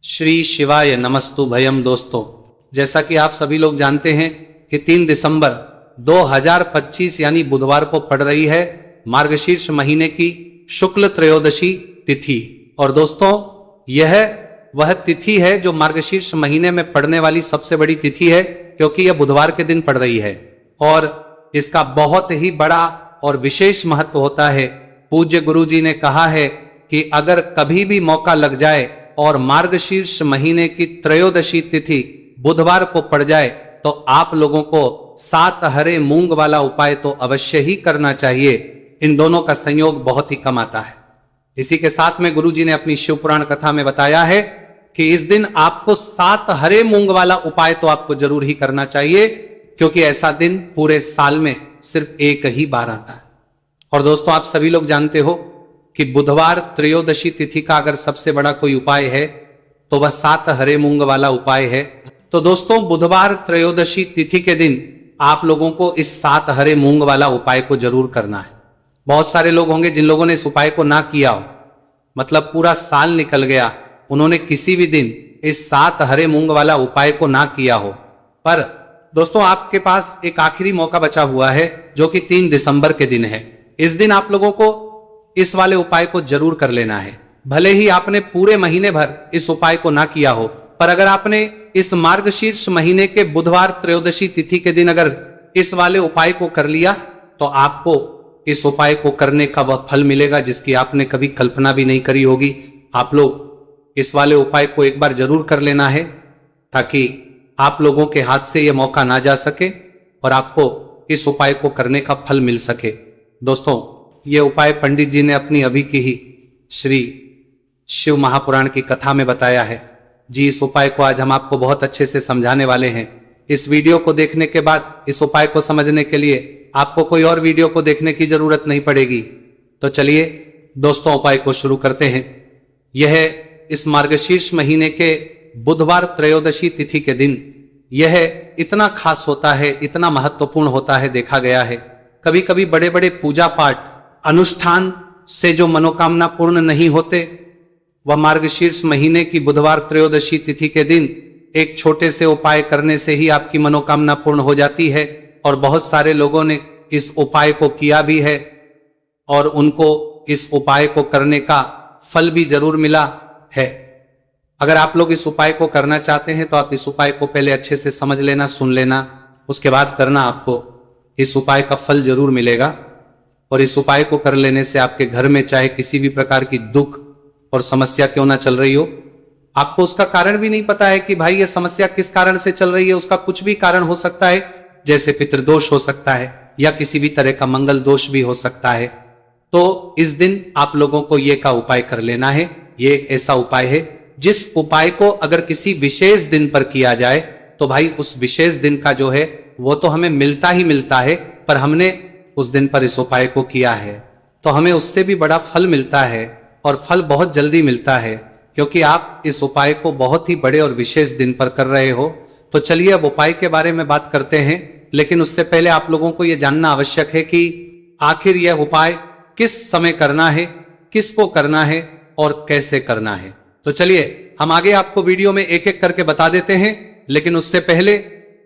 श्री शिवाय नमस्तु भयम। दोस्तों, जैसा कि आप सभी लोग जानते हैं कि 3 दिसंबर 2025 यानी बुधवार को पड़ रही है मार्गशीर्ष महीने की शुक्ल त्रयोदशी तिथि। और दोस्तों, यह वह तिथि है जो मार्गशीर्ष महीने में पड़ने वाली सबसे बड़ी तिथि है, क्योंकि यह बुधवार के दिन पड़ रही है और इसका बहुत ही बड़ा और विशेष महत्व होता है। पूज्य गुरु जी ने कहा है कि अगर कभी भी मौका लग जाए और मार्गशीर्ष महीने की त्रयोदशी तिथि बुधवार को पड़ जाए तो आप लोगों को 7 हरे मूंग वाला उपाय तो अवश्य ही करना चाहिए। इन दोनों का संयोग बहुत ही कम आता है। इसी के साथ में गुरु जी ने अपनी शिव पुराण कथा में बताया है कि इस दिन आपको 7 हरे मूंग वाला उपाय तो आपको जरूर ही करना चाहिए, क्योंकि ऐसा दिन पूरे साल में सिर्फ एक ही बार आता है। और दोस्तों, आप सभी लोग जानते हो कि बुधवार त्रयोदशी तिथि का अगर सबसे बड़ा कोई उपाय है तो वह 7 हरे मूंग वाला उपाय है। तो दोस्तों, बुधवार त्रयोदशी तिथि के दिन आप लोगों को इस 7 हरे मूंग वाला उपाय को जरूर करना है। बहुत सारे लोग होंगे जिन लोगों ने इस उपाय को ना किया हो, मतलब पूरा साल निकल गया, उन्होंने किसी भी दिन इस 7 हरे मूंग वाला उपाय को ना किया हो। पर दोस्तों, आपके पास एक आखिरी मौका बचा हुआ है जो कि 3 दिसंबर के दिन है। इस दिन आप लोगों को इस वाले उपाय को जरूर कर लेना है। भले ही आपने पूरे महीने भर इस उपाय को ना किया हो, पर अगर आपने इस मार्गशीर्ष महीने के बुधवार त्रयोदशी तिथि के दिन अगर इस वाले उपाय को कर लिया तो आपको इस उपाय को करने का वह फल मिलेगा जिसकी आपने कभी कल्पना भी नहीं करी होगी। आप लोग इस वाले उपाय को एक बार जरूर कर लेना है ताकि आप लोगों के हाथ से यह मौका ना जा सके और आपको इस उपाय को करने का फल मिल सके। दोस्तों, ये उपाय पंडित जी ने अपनी अभी की ही श्री शिव महापुराण की कथा में बताया है। जी, इस उपाय को आज हम आपको बहुत अच्छे से समझाने वाले हैं। इस वीडियो को देखने के बाद इस उपाय को समझने के लिए आपको कोई और वीडियो को देखने की जरूरत नहीं पड़ेगी। तो चलिए दोस्तों, उपाय को शुरू करते हैं। यह इस मार्गशीर्ष महीने के बुधवार त्रयोदशी तिथि के दिन यह इतना खास होता है, इतना महत्वपूर्ण होता है। देखा गया है कभी कभी बड़े बड़े पूजा पाठ अनुष्ठान से जो मनोकामना पूर्ण नहीं होते, वह मार्गशीर्ष महीने की बुधवार त्रयोदशी तिथि के दिन एक छोटे से उपाय करने से ही आपकी मनोकामना पूर्ण हो जाती है। और बहुत सारे लोगों ने इस उपाय को किया भी है और उनको इस उपाय को करने का फल भी जरूर मिला है। अगर आप लोग इस उपाय को करना चाहते हैं तो आप इस उपाय को पहले अच्छे से समझ लेना, सुन लेना, उसके बाद करना। आपको इस उपाय का फल जरूर मिलेगा और इस उपाय को कर लेने से आपके घर में चाहे किसी भी प्रकार की दुख और समस्या क्यों ना चल रही हो, आपको उसका कारण भी नहीं पता है कि भाई ये समस्या किस कारण से चल रही है। उसका कुछ भी कारण हो सकता है, जैसे पितृदोष हो सकता है या किसी भी तरह का मंगल दोष भी हो सकता है। तो इस दिन आप लोगों को ये का उपाय कर लेना है। ये एक ऐसा उपाय है जिस उपाय को अगर किसी विशेष दिन पर किया जाए तो भाई उस विशेष दिन का जो है वो तो हमें मिलता ही मिलता है, पर हमने उस दिन पर इस उपाय को किया है तो हमें उससे भी बड़ा फल मिलता है और फल बहुत जल्दी मिलता है, क्योंकि आप इस उपाय को बहुत ही बड़े और विशेष दिन पर कर रहे हो। तो चलिए अब उपाय के बारे में बात करते हैं, लेकिन उससे पहले आप लोगों को यह जानना आवश्यक है कि आखिर यह उपाय किस समय करना है, किसको करना है और कैसे करना है। तो चलिए हम आगे आपको वीडियो में एक एक करके बता देते हैं। लेकिन उससे पहले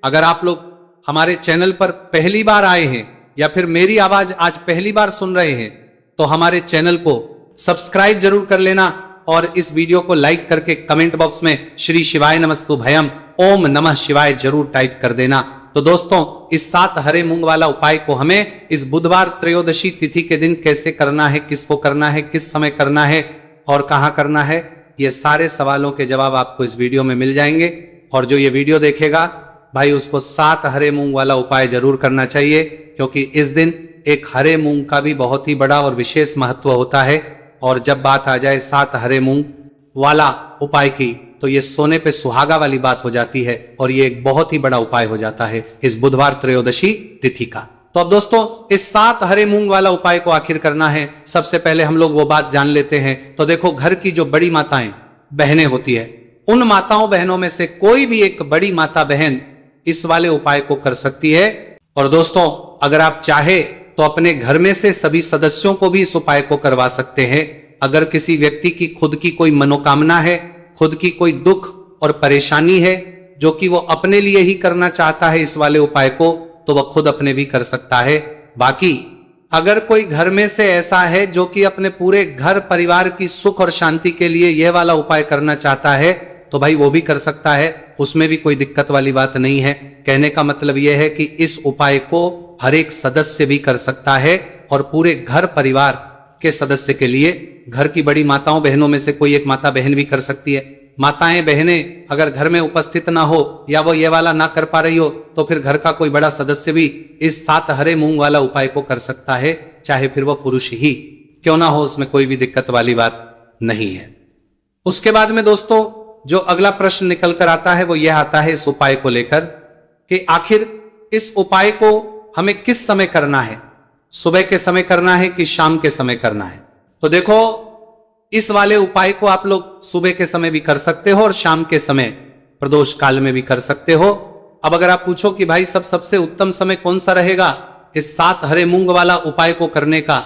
अगर आप लोग हमारे चैनल पर पहली बार आए हैं या फिर मेरी आवाज आज पहली बार सुन रहे हैं तो हमारे चैनल को सब्सक्राइब जरूर कर लेना और इस वीडियो को लाइक करके कमेंट बॉक्स में श्री शिवाय नमस्तु भयम ओम नमः शिवाय जरूर टाइप कर देना। तो दोस्तों, इस 7 हरे मूंग वाला उपाय को हमें इस बुधवार त्रयोदशी तिथि के दिन कैसे करना है, किसको करना है, किस समय करना है और कहां करना है, ये सारे सवालों के जवाब आपको इस वीडियो में मिल जाएंगे। और जो ये वीडियो देखेगा भाई उसको 7 हरे मूंग वाला उपाय जरूर करना चाहिए, क्योंकि इस दिन एक हरे मूंग का भी बहुत ही बड़ा और विशेष महत्व होता है। और जब बात आ जाए 7 हरे मूंग वाला उपाय की तो ये सोने पे सुहागा वाली बात हो जाती है और ये एक बहुत ही बड़ा उपाय हो जाता है इस बुधवार त्रयोदशी तिथि का। तो अब दोस्तों, इस 7 हरे मूंग वाला उपाय को आखिर करना है, सबसे पहले हम लोग वो बात जान लेते हैं। तो देखो, घर की जो बड़ी माताएं बहनें होती है, उन माताओं बहनों में से कोई भी एक बड़ी माता बहन इस वाले उपाय को कर सकती है। और दोस्तों, अगर आप चाहे तो अपने घर में से सभी सदस्यों को भी इस उपाय को करवा सकते हैं। अगर किसी व्यक्ति की खुद की कोई मनोकामना है, खुद की कोई दुख और परेशानी है जो कि वो अपने लिए ही करना चाहता है इस वाले उपाय को, तो वह खुद अपने भी कर सकता है। बाकी अगर कोई घर में से ऐसा है जो कि अपने पूरे घर परिवार की सुख और शांति के लिए यह वाला उपाय करना चाहता है, तो भाई वो भी कर सकता है, उसमें भी कोई दिक्कत वाली बात नहीं है। कहने का मतलब यह है कि इस उपाय को हर एक सदस्य भी कर सकता है और पूरे घर परिवार के सदस्य के लिए, घर की बड़ी माताओं बहनों में से कोई एक माता बहन भी कर सकती है। माताएं बहनें अगर घर में उपस्थित ना हो या वो ये वाला ना कर पा रही हो, तो फिर घर का कोई बड़ा सदस्य भी इस 7 हरे मूंग वाला उपाय को कर सकता है, चाहे फिर वो पुरुष ही क्यों ना हो, उसमें कोई भी दिक्कत वाली बात नहीं है। उसके बाद में दोस्तों जो अगला प्रश्न निकल कर आता है वो यह आता है इस उपाय को लेकर कि आखिर इस उपाय को हमें किस समय करना है, सुबह के समय करना है कि शाम के समय करना है। तो देखो, इस वाले उपाय को आप लोग सुबह के समय भी कर सकते हो और शाम के समय प्रदोष काल में भी कर सकते हो। अब अगर आप पूछो कि भाई सबसे उत्तम समय कौन सा रहेगा इस 7 हरे मूंग वाला उपाय को करने का,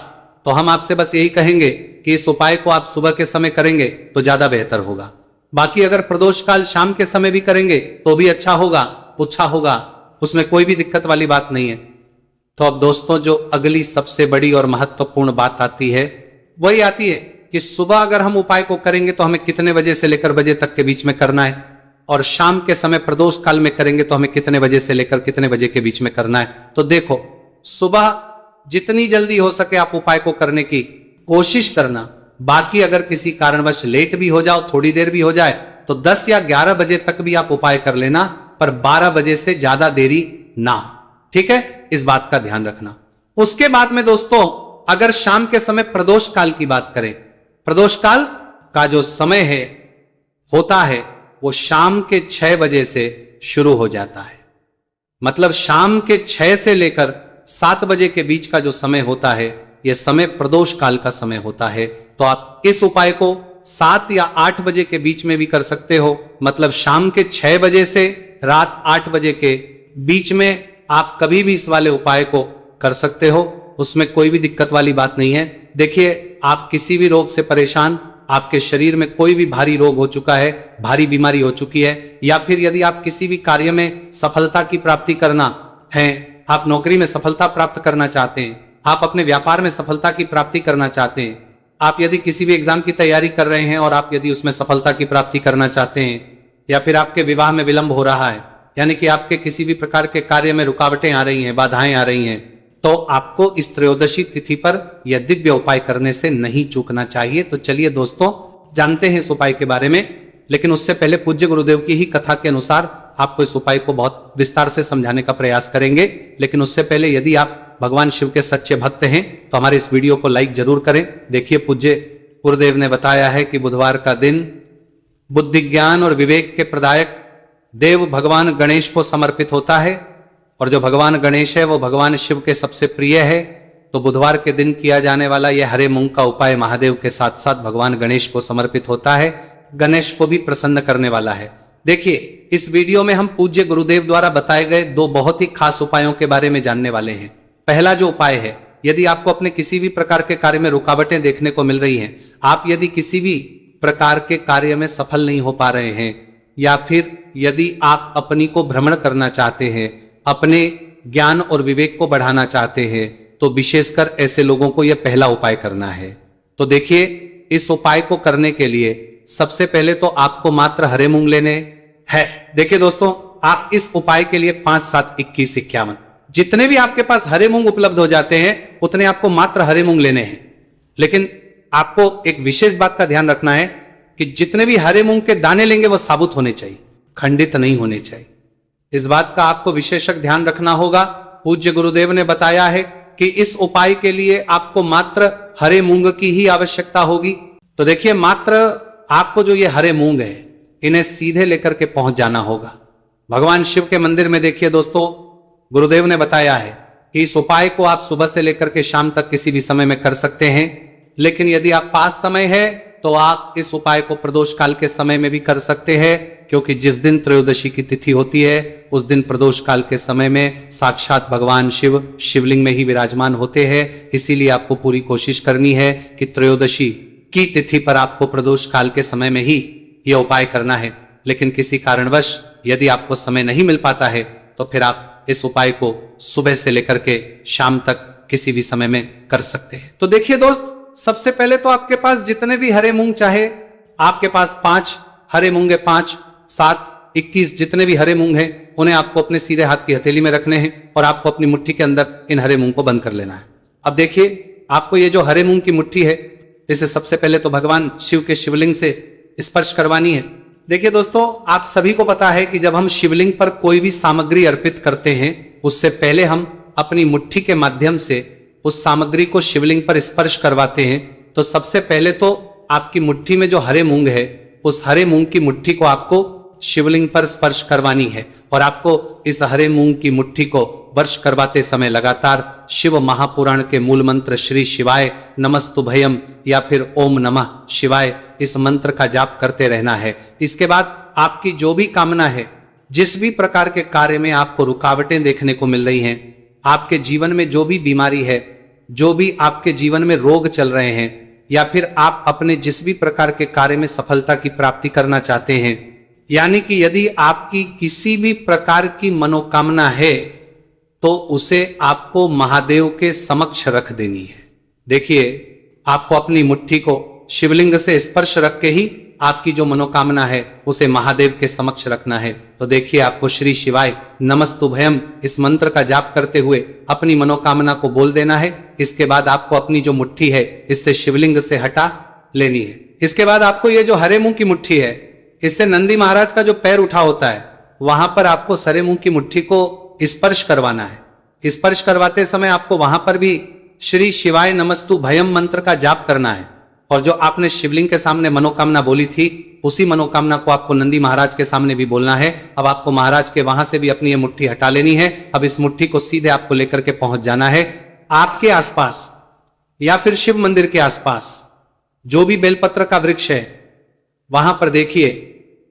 तो हम आपसे बस यही कहेंगे कि इस उपाय को आप सुबह के समय करेंगे तो ज्यादा बेहतर होगा। बाकी अगर प्रदोष काल शाम के समय भी करेंगे तो भी अच्छा होगा, पूछा होगा, उसमें कोई भी दिक्कत वाली बात नहीं है। तो अब दोस्तों जो अगली सबसे बड़ी और महत्वपूर्ण बात आती है वही आती है कि सुबह अगर हम उपाय को करेंगे तो हमें कितने बजे से लेकर बजे तक के बीच में करना है, और शाम के समय प्रदोष काल में करेंगे तो हमें कितने बजे से लेकर कितने बजे के बीच में करना है। तो देखो, सुबह जितनी जल्दी हो सके आप उपाय को करने की कोशिश करना। बाकी अगर किसी कारणवश लेट भी हो जाओ, थोड़ी देर भी हो जाए, तो 10 या 11 बजे तक भी आप उपाय कर लेना, पर 12 बजे से ज्यादा देरी ना हो। ठीक है, इस बात का ध्यान रखना। उसके बाद में दोस्तों अगर शाम के समय प्रदोष काल की बात करें, प्रदोष काल का जो समय है होता है वो शाम के 6 बजे से शुरू हो जाता है। मतलब शाम के 6 से लेकर 7 बजे के बीच का जो समय होता है यह समय प्रदोष काल का समय होता है। तो आप इस उपाय को 7 या 8 बजे के बीच में भी कर सकते हो। मतलब शाम के 6 बजे से रात 8 बजे के बीच में आप कभी भी इस वाले उपाय को कर सकते हो, उसमें कोई भी दिक्कत वाली बात नहीं है। देखिए, आप किसी भी रोग से परेशान, आपके शरीर में कोई भी भारी रोग हो चुका है, भारी बीमारी हो चुकी है, या फिर यदि आप किसी भी कार्य में सफलता की प्राप्ति करना है, आप नौकरी में सफलता प्राप्त करना चाहते हैं, आप अपने व्यापार में सफलता की प्राप्ति करना चाहते हैं, आप यदि किसी भी एग्जाम की तैयारी कर रहे हैं और आप यदि उसमें सफलता की प्राप्ति करना चाहते हैं, या फिर आपके विवाह में विलंब हो रहा है, यानी कि आपके किसी भी प्रकार के कार्य में रुकावटें आ रही हैं, बाधाएं आ रही हैं, तो आपको इस त्रयोदशी तिथि पर यह दिव्य उपाय करने से नहीं चूकना चाहिए। तो चलिए दोस्तों जानते हैं इस उपाय के बारे में, लेकिन उससे पहले पूज्य गुरुदेव की ही कथा के अनुसार आपको इस उपाय को बहुत विस्तार से समझाने का प्रयास करेंगे। लेकिन उससे पहले यदि आप भगवान शिव के सच्चे भक्त हैं तो हमारे इस वीडियो को लाइक जरूर करें। देखिए, पूज्य गुरुदेव ने बताया है कि बुधवार का दिन बुद्धि ज्ञान और विवेक के प्रदायक देव भगवान गणेश को समर्पित होता है, और जो भगवान गणेश है वो भगवान शिव के सबसे प्रिय है। तो बुधवार के दिन किया जाने वाला यह हरे मूंग का उपाय महादेव के साथ साथ भगवान गणेश को समर्पित होता है, गणेश को भी प्रसन्न करने वाला है। देखिए, इस वीडियो में हम पूज्य गुरुदेव द्वारा बताए गए 2 बहुत ही खास उपायों के बारे में जानने वाले हैं। पहला जो उपाय है, यदि आपको अपने किसी भी प्रकार के कार्य में रुकावटें देखने को मिल रही हैं, आप यदि किसी भी प्रकार के कार्य में सफल नहीं हो पा रहे हैं, या फिर यदि आप अपनी को भ्रमण करना चाहते हैं, अपने ज्ञान और विवेक को बढ़ाना चाहते हैं, तो विशेषकर ऐसे लोगों को यह पहला उपाय करना है। तो देखिए, इस उपाय को करने के लिए सबसे पहले तो आपको मात्र हरे मूंग लेने हैं। देखिए दोस्तों, आप इस उपाय के लिए 5, 7, 21, 51 जितने भी आपके पास हरे मूंग उपलब्ध हो जाते हैं उतने आपको मात्र हरे मूंग लेने हैं। लेकिन आपको एक विशेष बात का ध्यान रखना है कि जितने भी हरे मूंग के दाने लेंगे वो साबुत होने चाहिए, खंडित नहीं होने चाहिए। इस बात का आपको विशेषक ध्यान रखना होगा। पूज्य गुरुदेव ने बताया है कि इस उपाय के लिए आपको मात्र हरे मूंग की ही आवश्यकता होगी। तो देखिए, मात्र आपको जो ये हरे मूंग है इन्हें सीधे लेकर के पहुंच जाना होगा भगवान शिव के मंदिर में। देखिए दोस्तों, गुरुदेव ने बताया है कि इस उपाय को आप सुबह से लेकर के शाम तक किसी भी समय में कर सकते हैं, लेकिन यदि आप पास समय है तो आप इस उपाय को प्रदोष काल के समय में भी कर सकते हैं, क्योंकि जिस दिन त्रयोदशी की तिथि होती है उस दिन प्रदोष काल के समय में साक्षात भगवान शिव शिवलिंग में ही विराजमान होते हैं। इसीलिए आपको पूरी कोशिश करनी है कि त्रयोदशी की तिथि पर आपको प्रदोष काल के समय में ही यह उपाय करना है। लेकिन किसी कारणवश यदि आपको समय नहीं मिल पाता है तो फिर आप इस उपाय को सुबह से लेकर के शाम तक किसी भी समय में कर सकते हैं। तो देखिए दोस्त, सबसे पहले तो आपके पास जितने भी हरे मूंग, चाहे आपके पास 5 हरे मूंग है, 5, 7, 21 जितने भी हरे मूंग हैं, उन्हें आपको अपने सीधे हाथ की हथेली में रखने हैं और आपको अपनी मुट्ठी के अंदर इन हरे मूंग को बंद कर लेना है। अब देखिए, आपको ये जो हरे मूंग की मुट्ठी है, इसे सबसे पहले तो भगवान शिव के शिवलिंग से स्पर्श करवानी है। देखिए दोस्तों, आप सभी को पता है कि जब हम शिवलिंग पर कोई भी सामग्री अर्पित करते हैं, उससे पहले हम अपनी मुट्ठी के माध्यम से उस सामग्री को शिवलिंग पर स्पर्श करवाते हैं। तो सबसे पहले तो आपकी मुट्ठी में जो हरे मूंग है, उस हरे मूंग की मुट्ठी को आपको शिवलिंग पर स्पर्श करवानी है और आपको इस हरे मूंग की मुट्ठी को वर्ष करवाते समय लगातार शिव महापुराण के मूल मंत्र श्री शिवाय नमस्तुभयम या फिर ओम नमः शिवाय, इस मंत्र का जाप करते रहना है। इसके बाद आपकी जो भी कामना है, जिस भी प्रकार के कार्य में आपको रुकावटें देखने को मिल रही हैं, आपके जीवन में जो भी बीमारी है, जो भी आपके जीवन में रोग चल रहे हैं, या फिर आप अपने जिस भी प्रकार के कार्य में सफलता की प्राप्ति करना चाहते हैं, यानी कि यदि आपकी किसी भी प्रकार की मनोकामना है तो उसे आपको महादेव के समक्ष रख देनी है। देखिए, आपको अपनी मुट्ठी को शिवलिंग से स्पर्श रख के ही आपकी जो मनोकामना है उसे महादेव के समक्ष रखना है। तो देखिए, आपको श्री शिवाय नमस्तुभयम इस मंत्र का जाप करते हुए अपनी मनोकामना को बोल देना है। इसके बाद आपको अपनी जो मुट्ठी है इससे शिवलिंग से हटा लेनी है। इसके बाद आपको ये जो हरे मूंग की मुट्ठी है, इससे नंदी महाराज का जो पैर उठा होता है, वहां पर आपको हरे मूंग की मुट्ठी को स्पर्श करवाना है। स्पर्श करवाते समय आपको वहां पर भी श्री शिवाय नमस्तुभयम मंत्र का जाप करना है और जो आपने शिवलिंग के सामने मनोकामना बोली थी, उसी मनोकामना को आपको नंदी महाराज के सामने भी बोलना है। अब आपको महाराज के वहां से भी अपनी ये मुट्ठी हटा लेनी है। अब इस मुट्ठी को सीधे आपको लेकर के पहुंच जाना है आपके आसपास या फिर शिव मंदिर के आसपास जो भी बेलपत्र का वृक्ष है, वहां पर देखिए,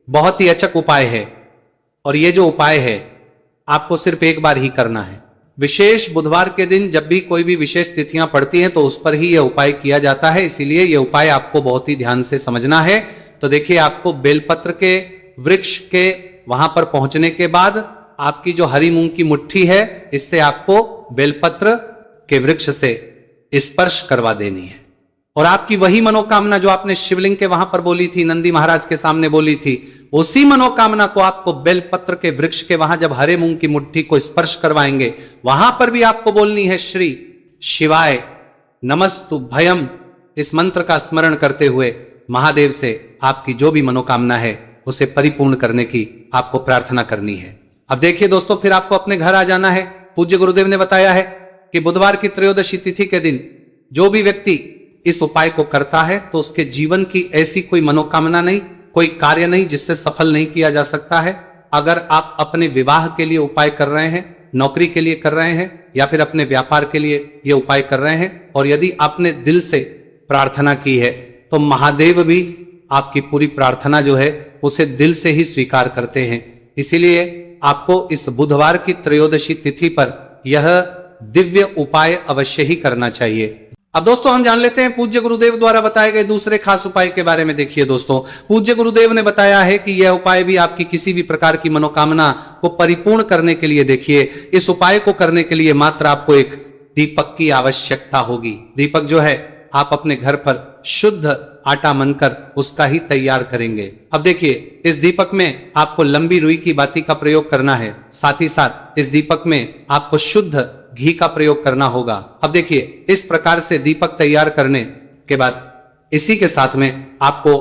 बहुत ही अचक उपाय है और ये जो उपाय है आपको सिर्फ एक बार ही करना है। विशेष बुधवार के दिन जब भी कोई भी विशेष तिथियां पड़ती हैं तो उस पर ही यह उपाय किया जाता है, इसीलिए यह उपाय आपको बहुत ही ध्यान से समझना है। तो देखिए, आपको बेलपत्र के वृक्ष के वहां पर पहुंचने के बाद आपकी जो हरी मूंग की मुट्ठी है, इससे आपको बेलपत्र के वृक्ष से स्पर्श करवा देनी है और आपकी वही मनोकामना जो आपने शिवलिंग के वहां पर बोली थी, नंदी महाराज के सामने बोली थी, उसी मनोकामना को आपको बेलपत्र के वृक्ष के वहां जब हरे मूंग की मुट्ठी को स्पर्श करवाएंगे, वहां पर भी आपको बोलनी है श्री शिवाय नमस्तुभयम। इस मंत्र का स्मरण करते हुए महादेव से आपकी जो भी मनोकामना है उसे परिपूर्ण करने की आपको प्रार्थना करनी है। अब देखिए दोस्तों, फिर आपको अपने घर आ जाना है। पूज्य गुरुदेव ने बताया है कि बुधवार की त्रयोदशी तिथि के दिन जो भी व्यक्ति इस उपाय को करता है तो उसके जीवन की ऐसी कोई मनोकामना नहीं, कोई कार्य नहीं जिससे सफल नहीं किया जा सकता है। अगर आप अपने विवाह के लिए उपाय कर रहे हैं, नौकरी के लिए कर रहे हैं या फिर अपने व्यापार के लिए ये उपाय कर रहे हैं और यदि आपने दिल से प्रार्थना की है तो महादेव भी आपकी पूरी प्रार्थना जो है उसे दिल से ही स्वीकार करते हैं। इसीलिए आपको इस बुधवार की त्रयोदशी तिथि पर यह दिव्य उपाय अवश्य ही करना चाहिए। अब दोस्तों, हम जान लेते हैं पूज्य गुरुदेव द्वारा बताए गए दूसरे खास उपाय के बारे में। देखिए दोस्तों, पूज्य गुरुदेव ने बताया है कि यह उपाय भी आपकी किसी भी प्रकार की मनोकामना को परिपूर्ण करने के लिए, देखिए, इस उपाय को करने के लिए मात्र आपको एक दीपक की आवश्यकता होगी। दीपक जो है आप अपने घर पर शुद्ध आटा मनकर उसका ही तैयार करेंगे। अब देखिए, इस दीपक में आपको लंबी रुई की बाती का प्रयोग करना है, साथ ही साथ इस दीपक में आपको शुद्ध घी का प्रयोग करना होगा। अब देखिए, इस प्रकार से दीपक तैयार करने के बाद इसी के साथ में आपको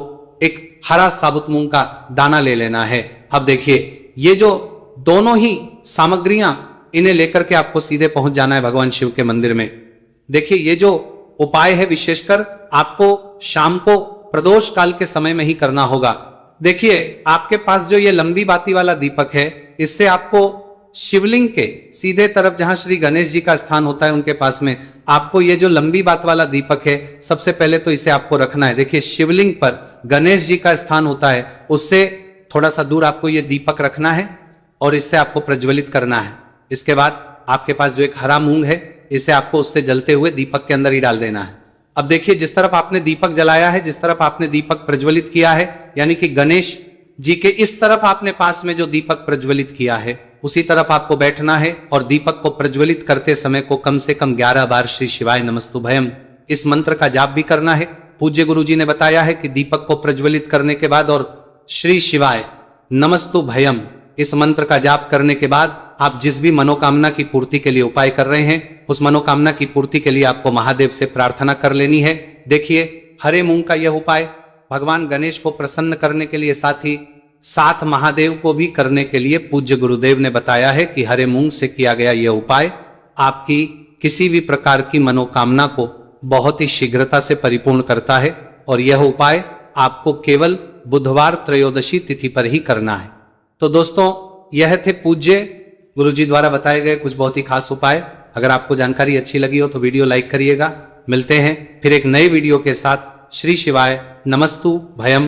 एक हरा साबुत मूंग का दाना ले लेना है। अब देखिए, ये जो दोनों ही सामग्रियां, इन्हें लेकर के आपको सीधे पहुंच जाना है भगवान शिव के मंदिर में। देखिए, ये जो उपाय है विशेषकर आपको शाम को प्रदोष काल के समय में ही करना होगा। देखिए, आपके पास जो ये लंबी बाती वाला दीपक है, इससे आपको शिवलिंग के सीधे तरफ जहां श्री गणेश जी का स्थान होता है उनके पास में आपको ये जो लंबी बात वाला दीपक है, सबसे पहले तो इसे आपको रखना है। देखिए, शिवलिंग पर गणेश जी का स्थान होता है, उससे थोड़ा सा दूर आपको ये दीपक रखना है और इससे आपको प्रज्वलित करना है। इसके बाद आपके पास जो एक हरा मूंग है, इसे आपको उससे जलते हुए दीपक के अंदर ही डाल देना है। अब देखिए, जिस तरफ आपने दीपक जलाया है, जिस तरफ आपने दीपक प्रज्वलित किया है, यानी कि गणेश जी के इस तरफ आपने पास में जो दीपक प्रज्वलित किया है उसी तरफ आपको बैठना है और दीपक को प्रज्वलित करते समय को कम से कम 11 बार श्री शिवाय नमस्तुभयम इस मंत्र का जाप भी करना है। पूज्य गुरु जी ने बताया है कि दीपक को प्रज्वलित करने के बाद और श्री शिवाय नमस्तुभयम इस मंत्र का जाप करने के बाद आप जिस भी मनोकामना की पूर्ति के लिए उपाय कर रहे हैं, उस मनोकामना की पूर्ति के लिए आपको महादेव से प्रार्थना कर लेनी है। देखिए, हरे मूंग का यह उपाय भगवान गणेश को प्रसन्न करने के लिए, साथ ही साथ महादेव को भी करने के लिए पूज्य गुरुदेव ने बताया है कि हरे मूंग से किया गया यह उपाय आपकी किसी भी प्रकार की मनोकामना को बहुत ही शीघ्रता से परिपूर्ण करता है। और यह उपाय आपको केवल बुधवार त्रयोदशी तिथि पर ही करना है। तो दोस्तों, यह थे पूज्य गुरु जी द्वारा बताए गए कुछ बहुत ही खास उपाय। अगर आपको जानकारी अच्छी लगी हो तो वीडियो लाइक करिएगा। मिलते हैं फिर एक नए वीडियो के साथ। श्री शिवाय नमस्तु भयम।